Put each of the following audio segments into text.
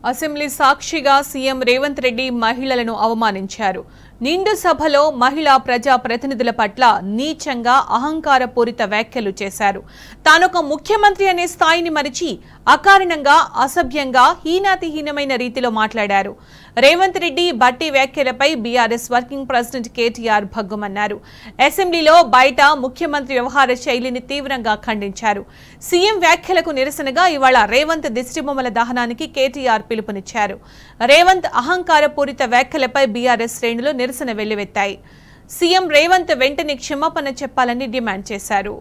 Assembly సాక్షిగా CM Revanth Reddy మహిళలను అవమానించారు. నిండు సభలో మహిళా ప్రజా ప్రతినిధుల పట్ల నీచంగా అహంకారపూరిత వ్యాఖ్యలు చేశారు. తానొక ముఖ్యమంత్రి అనే స్థాయిని మరిచి అకారణంగా అసభ్యంగా హీనాతిహీనమైన రీతిలో మాట్లాడారు. రేవంత్ రెడ్డి బట్టి వ్యాఖ్యలపై బీఆర్ఎస్ వర్కింగ్ ప్రెసిడెంట్ కేటీఆర్ భగ్గుమన్నారు. అసెంబ్లీలో బయట ముఖ్యమంత్రి వ్యవహార శైలిని తీవ్రంగా ఖండించారు. సీఎం వ్యాఖ్యలకు నిరసనగా ఇవాళ రేవంత్ దిష్టిబొమ్మల దహనానికి కేటీఆర్ పిలుపునిచ్చారు. రేవంత్ అహంకారపూరిత వ్యాఖ్యలపై బీఆర్ఎస్ శ్రేణులు నిరసన వెల్లువెత్తాయి. సీఎం రేవంత్ వెంటనే క్షమాపణ చెప్పాలని డిమాండ్ చేశారు.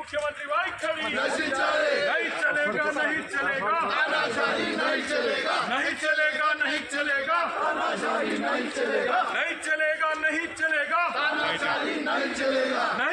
मुख्यमंत्री नहीं चलेगा नहीं चलेगा नहीं चलेगा नहीं चलेगा नहीं चलेगा नहीं चलेगा नहीं चलेगा नहीं चलेगा नहीं चलेगा नहीं चलेगा।